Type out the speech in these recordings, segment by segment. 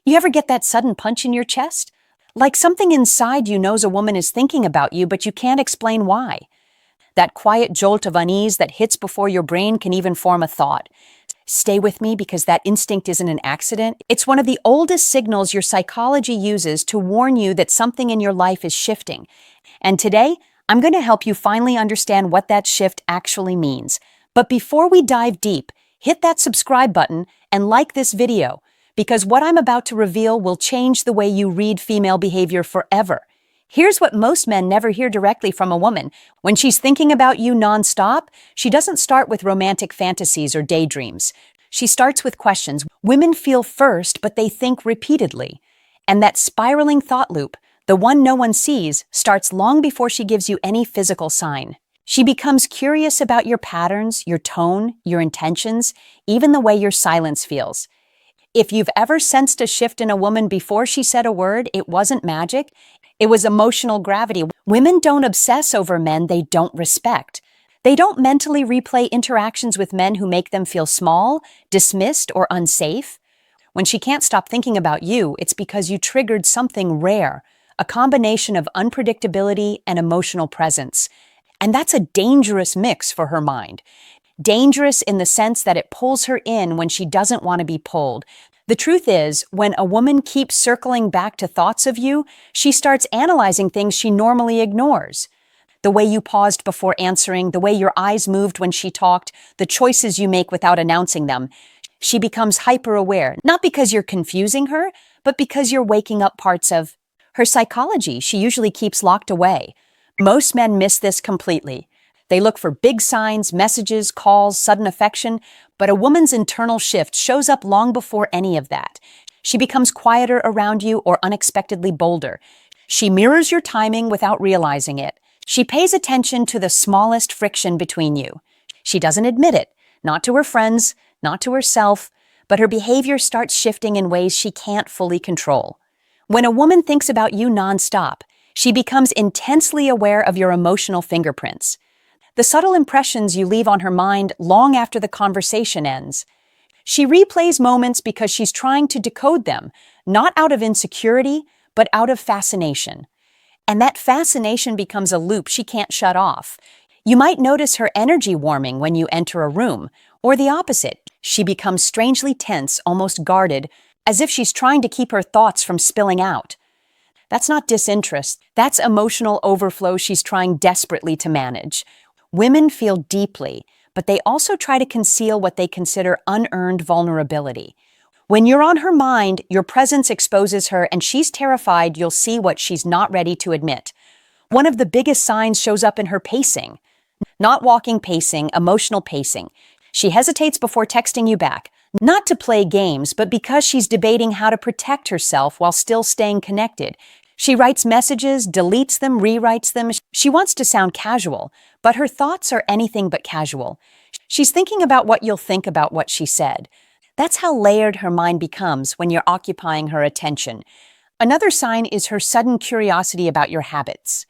You ever get that sudden punch in your chest? Like something inside you knows a woman is thinking about you, but you can't explain why. That quiet jolt of unease that hits before your brain can even form a thought. Stay with me because that instinct isn't an accident. It's one of the oldest signals your psychology uses to warn you that something in your life is shifting. And today, I'm going to help you finally understand what that shift actually means. But before we dive deep, hit that subscribe button and like this video, because what I'm about to reveal will change the way you read female behavior forever. Here's what most men never hear directly from a woman. When she's thinking about you nonstop, she doesn't start with romantic fantasies or daydreams. She starts with questions. Women feel first, but they think repeatedly. And that spiraling thought loop, the one no one sees, starts long before she gives you any physical sign. She becomes curious about your patterns, your tone, your intentions, even the way your silence feels. If you've ever sensed a shift in a woman before she said a word, it wasn't magic. It was emotional gravity. Women don't obsess over men they don't respect. They don't mentally replay interactions with men who make them feel small, dismissed, or unsafe. When she can't stop thinking about you, it's because you triggered something rare, a combination of unpredictability and emotional presence. And that's a dangerous mix for her mind. Dangerous in the sense that it pulls her in when she doesn't want to be pulled. The truth is, when a woman keeps circling back to thoughts of you, she starts analyzing things she normally ignores. The way you paused before answering, the way your eyes moved when she talked, the choices you make without announcing them. She becomes hyper-aware, not because you're confusing her, but because you're waking up parts of her psychology she usually keeps locked away. Most men miss this completely. They look for big signs, messages, calls, sudden affection, but a woman's internal shift shows up long before any of that. She becomes quieter around you or unexpectedly bolder. She mirrors your timing without realizing it. She pays attention to the smallest friction between you. She doesn't admit it, not to her friends, not to herself, but her behavior starts shifting in ways she can't fully control. When a woman thinks about you nonstop, she becomes intensely aware of your emotional fingerprints. The subtle impressions you leave on her mind long after the conversation ends. She replays moments because she's trying to decode them, not out of insecurity, but out of fascination. And that fascination becomes a loop she can't shut off. You might notice her energy warming when you enter a room, or the opposite. She becomes strangely tense, almost guarded, as if she's trying to keep her thoughts from spilling out. That's not disinterest. That's emotional overflow she's trying desperately to manage. Women feel deeply, but they also try to conceal what they consider unearned vulnerability. When you're on her mind, your presence exposes her and she's terrified you'll see what she's not ready to admit. One of the biggest signs shows up in her pacing. Not walking pacing, emotional pacing. She hesitates before texting you back, not to play games, but because she's debating how to protect herself while still staying connected. She writes messages, deletes them, rewrites them. She wants to sound casual, but her thoughts are anything but casual. She's thinking about what you'll think about what she said. That's how layered her mind becomes when you're occupying her attention. Another sign is her sudden curiosity about your habits.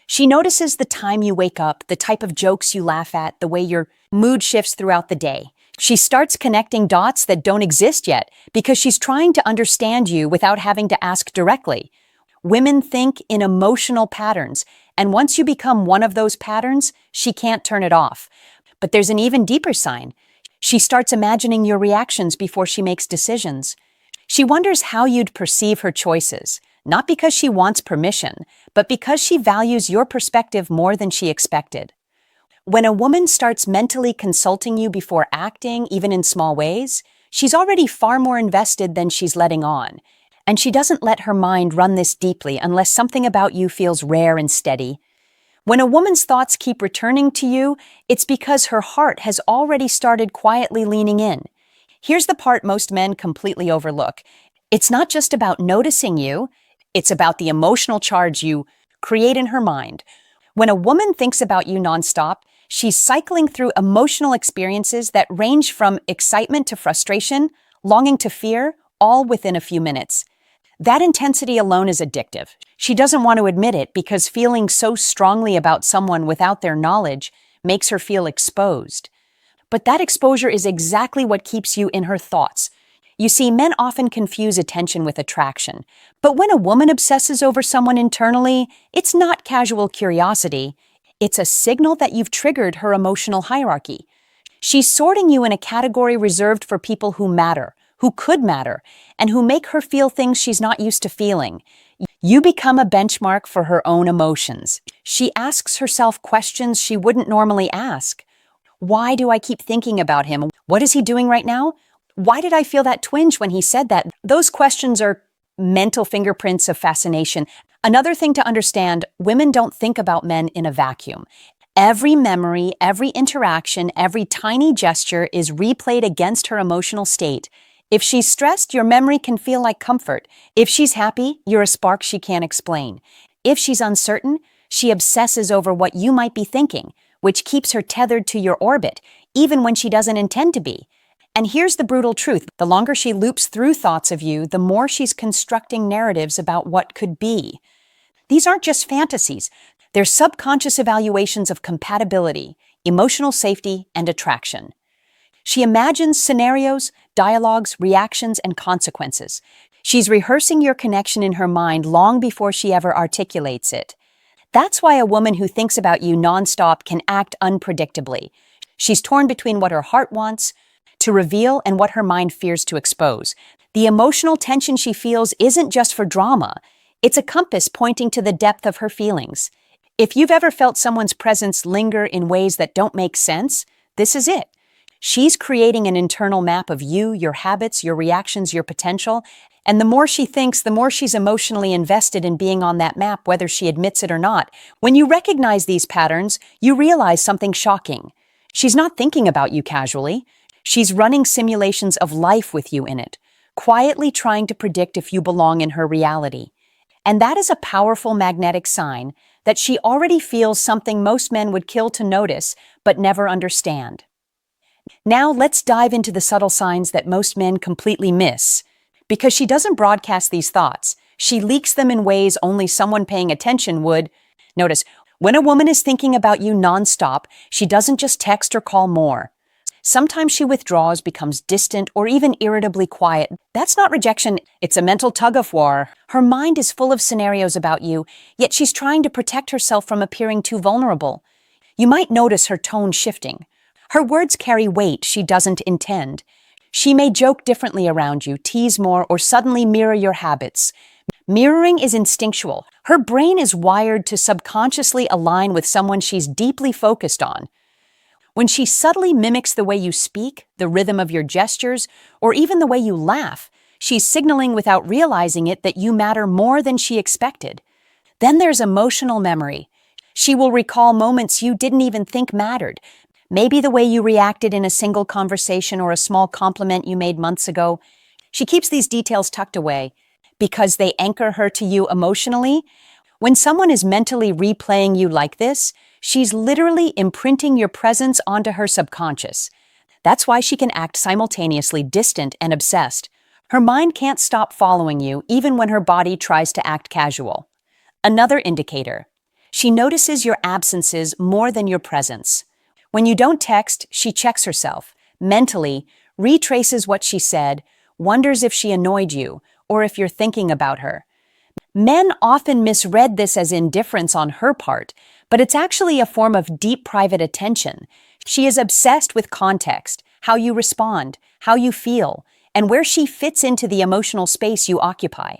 She notices the time you wake up, the type of jokes you laugh at, the way your mood shifts throughout the day. She starts connecting dots that don't exist yet because she's trying to understand you without having to ask directly. Women think in emotional patterns, and once you become one of those patterns, she can't turn it off. But there's an even deeper sign. She starts imagining your reactions before she makes decisions. She wonders how you'd perceive her choices, not because she wants permission, but because she values your perspective more than she expected. When a woman starts mentally consulting you before acting, even in small ways, she's already far more invested than she's letting on. And she doesn't let her mind run this deeply unless something about you feels rare and steady. When a woman's thoughts keep returning to you, it's because her heart has already started quietly leaning in. Here's the part most men completely overlook. It's not just about noticing you, it's about the emotional charge you create in her mind. When a woman thinks about you nonstop, she's cycling through emotional experiences that range from excitement to frustration, longing to fear, all within a few minutes. That intensity alone is addictive. She doesn't want to admit it because feeling so strongly about someone without their knowledge makes her feel exposed. But that exposure is exactly what keeps you in her thoughts. You see, men often confuse attention with attraction. But when a woman obsesses over someone internally, it's not casual curiosity. It's a signal that you've triggered her emotional hierarchy. She's sorting you in a category reserved for people who matter, who could matter, and who make her feel things she's not used to feeling. You become a benchmark for her own emotions. She asks herself questions she wouldn't normally ask. Why do I keep thinking about him? What is he doing right now? Why did I feel that twinge when he said that? Those questions are mental fingerprints of fascination. Another thing to understand, women don't think about men in a vacuum. Every memory, every interaction, every tiny gesture is replayed against her emotional state. If she's stressed, your memory can feel like comfort. If she's happy, you're a spark she can't explain. If she's uncertain, she obsesses over what you might be thinking, which keeps her tethered to your orbit, even when she doesn't intend to be. And here's the brutal truth. The longer she loops through thoughts of you, the more she's constructing narratives about what could be. These aren't just fantasies. They're subconscious evaluations of compatibility, emotional safety, and attraction. She imagines scenarios, dialogues, reactions, and consequences. She's rehearsing your connection in her mind long before she ever articulates it. That's why a woman who thinks about you nonstop can act unpredictably. She's torn between what her heart wants to reveal and what her mind fears to expose. The emotional tension she feels isn't just for drama. It's a compass pointing to the depth of her feelings. If you've ever felt someone's presence linger in ways that don't make sense, this is it. She's creating an internal map of you, your habits, your reactions, your potential. And the more she thinks, the more she's emotionally invested in being on that map, whether she admits it or not. When you recognize these patterns, you realize something shocking. She's not thinking about you casually. She's running simulations of life with you in it, quietly trying to predict if you belong in her reality. And that is a powerful magnetic sign that she already feels something most men would kill to notice, but never understand. Now let's dive into the subtle signs that most men completely miss. Because she doesn't broadcast these thoughts, she leaks them in ways only someone paying attention would. Notice, when a woman is thinking about you nonstop, she doesn't just text or call more. Sometimes she withdraws, becomes distant, or even irritably quiet. That's not rejection, it's a mental tug-of-war. Her mind is full of scenarios about you, yet she's trying to protect herself from appearing too vulnerable. You might notice her tone shifting. Her words carry weight she doesn't intend. She may joke differently around you, tease more, or suddenly mirror your habits. Mirroring is instinctual. Her brain is wired to subconsciously align with someone she's deeply focused on. When she subtly mimics the way you speak, the rhythm of your gestures, or even the way you laugh, she's signaling without realizing it that you matter more than she expected. Then there's emotional memory. She will recall moments you didn't even think mattered. Maybe the way you reacted in a single conversation or a small compliment you made months ago. She keeps these details tucked away because they anchor her to you emotionally. When someone is mentally replaying you like this, she's literally imprinting your presence onto her subconscious. That's why she can act simultaneously distant and obsessed. Her mind can't stop following you even when her body tries to act casual. Another indicator. She notices your absences more than your presence. When you don't text, she checks herself, mentally, retraces what she said, wonders if she annoyed you, or if you're thinking about her. Men often misread this as indifference on her part, but it's actually a form of deep private attention. She is obsessed with context, how you respond, how you feel, and where she fits into the emotional space you occupy.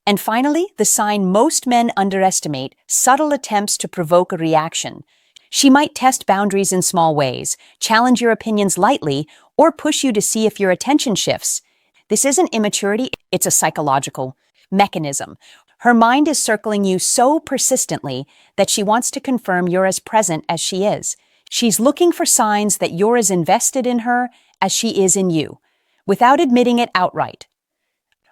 And finally, the sign most men underestimate, subtle attempts to provoke a reaction. She might test boundaries in small ways, challenge your opinions lightly, or push you to see if your attention shifts. This isn't immaturity, it's a psychological mechanism. Her mind is circling you so persistently that she wants to confirm you're as present as she is. She's looking for signs that you're as invested in her as she is in you, without admitting it outright.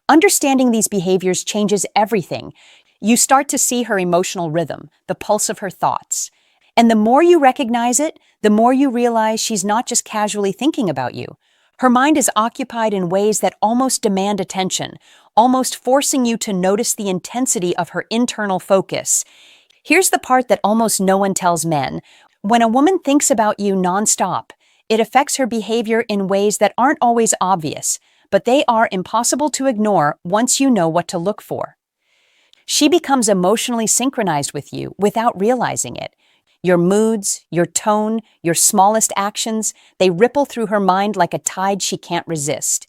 Understanding these behaviors changes everything. You start to see her emotional rhythm, the pulse of her thoughts. And the more you recognize it, the more you realize she's not just casually thinking about you. Her mind is occupied in ways that almost demand attention, almost forcing you to notice the intensity of her internal focus. Here's the part that almost no one tells men. When a woman thinks about you nonstop, it affects her behavior in ways that aren't always obvious, but they are impossible to ignore once you know what to look for. She becomes emotionally synchronized with you without realizing it. Your moods, your tone, your smallest actions, they ripple through her mind like a tide she can't resist.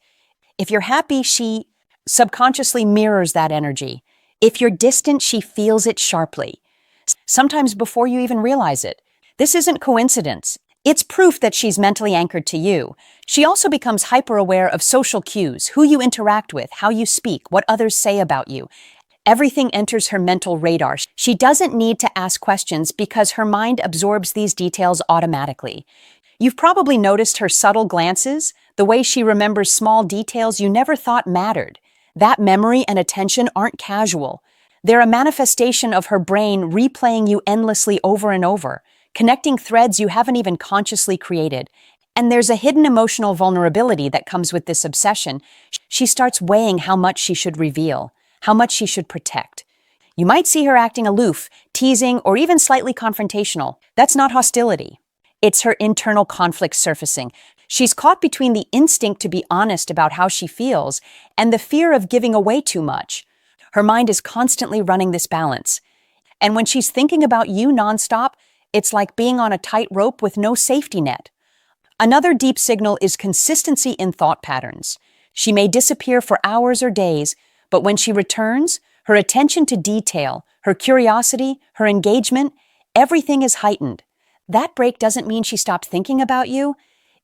If you're happy, she subconsciously mirrors that energy. If you're distant, she feels it sharply, sometimes before you even realize it. This isn't coincidence. It's proof that she's mentally anchored to you. She also becomes hyper-aware of social cues, who you interact with, how you speak, what others say about you. Everything enters her mental radar. She doesn't need to ask questions because her mind absorbs these details automatically. You've probably noticed her subtle glances, the way she remembers small details you never thought mattered. That memory and attention aren't casual. They're a manifestation of her brain replaying you endlessly over and over, connecting threads you haven't even consciously created. And there's a hidden emotional vulnerability that comes with this obsession. She starts weighing how much she should reveal, how much she should protect. You might see her acting aloof, teasing, or even slightly confrontational. That's not hostility. It's her internal conflict surfacing. She's caught between the instinct to be honest about how she feels and the fear of giving away too much. Her mind is constantly running this balance. And when she's thinking about you nonstop, it's like being on a tightrope with no safety net. Another deep signal is consistency in thought patterns. She may disappear for hours or days, but when she returns, her attention to detail, her curiosity, her engagement, everything is heightened. That break doesn't mean she stopped thinking about you.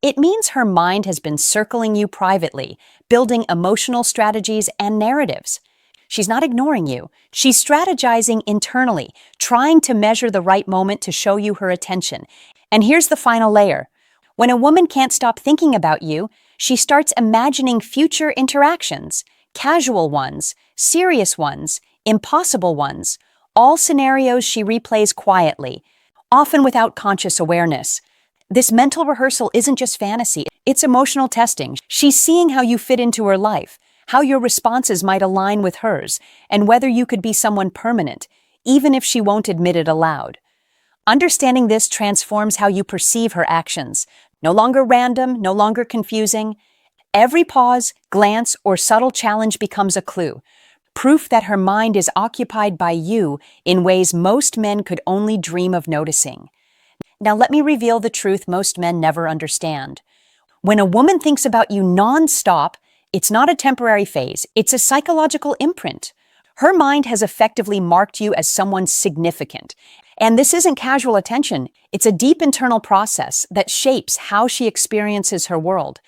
It means her mind has been circling you privately, building emotional strategies and narratives. She's not ignoring you. She's strategizing internally, trying to measure the right moment to show you her attention. And here's the final layer. When a woman can't stop thinking about you, she starts imagining future interactions, casual ones, serious ones, impossible ones, all scenarios she replays quietly, often without conscious awareness. This mental rehearsal isn't just fantasy, it's emotional testing. She's seeing how you fit into her life, how your responses might align with hers, and whether you could be someone permanent, even if she won't admit it aloud. Understanding this transforms how you perceive her actions. No longer random, no longer confusing. Every pause, glance, or subtle challenge becomes a clue, proof that her mind is occupied by you in ways most men could only dream of noticing. Now let me reveal the truth most men never understand. When a woman thinks about you nonstop, it's not a temporary phase, it's a psychological imprint. Her mind has effectively marked you as someone significant. And this isn't casual attention, it's a deep internal process that shapes how she experiences her world.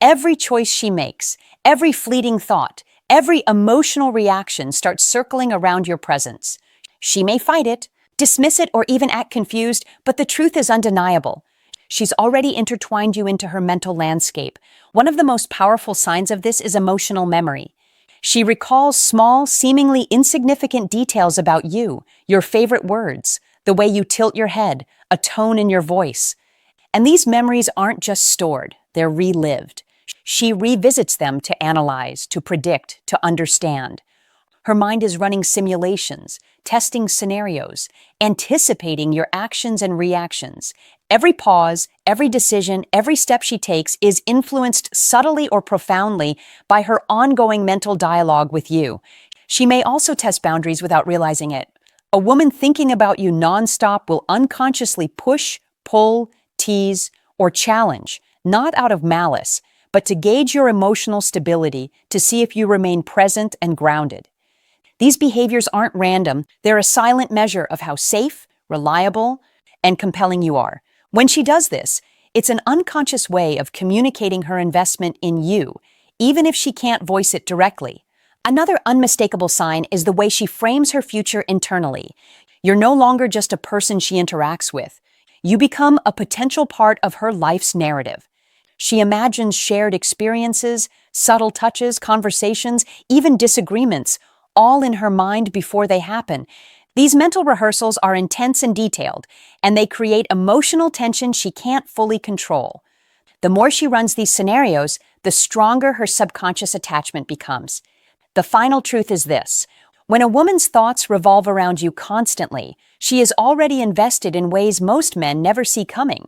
Every choice she makes, every fleeting thought, every emotional reaction starts circling around your presence. She may fight it, dismiss it, or even act confused, but the truth is undeniable. She's already intertwined you into her mental landscape. One of the most powerful signs of this is emotional memory. She recalls small, seemingly insignificant details about you, your favorite words, the way you tilt your head, a tone in your voice. And these memories aren't just stored, they're relived. She revisits them to analyze, to predict, to understand. Her mind is running simulations, testing scenarios, anticipating your actions and reactions. Every pause, every decision, every step she takes is influenced subtly or profoundly by her ongoing mental dialogue with you. She may also test boundaries without realizing it. A woman thinking about you nonstop will unconsciously push, pull, tease, or challenge, not out of malice, but to gauge your emotional stability, to see if you remain present and grounded. These behaviors aren't random, they're a silent measure of how safe, reliable, and compelling you are. When she does this, it's an unconscious way of communicating her investment in you, even if she can't voice it directly. Another unmistakable sign is the way she frames her future internally. You're no longer just a person she interacts with. You become a potential part of her life's narrative. She imagines shared experiences, subtle touches, conversations, even disagreements, all in her mind before they happen. These mental rehearsals are intense and detailed, and they create emotional tension she can't fully control. The more she runs these scenarios, the stronger her subconscious attachment becomes. The final truth is this: when a woman's thoughts revolve around you constantly, she is already invested in ways most men never see coming.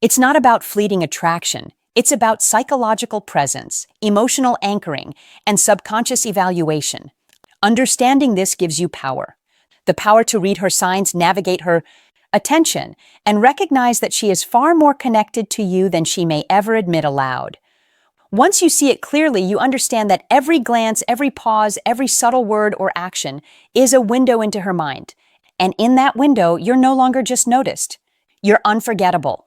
It's not about fleeting attraction, It's about psychological presence, emotional anchoring, and subconscious evaluation. Understanding this gives you power. The power to read her signs, navigate her attention, and recognize that she is far more connected to you than she may ever admit aloud. Once you see it clearly, you understand that every glance, every pause, every subtle word or action is a window into her mind. And in that window, you're no longer just noticed. You're unforgettable.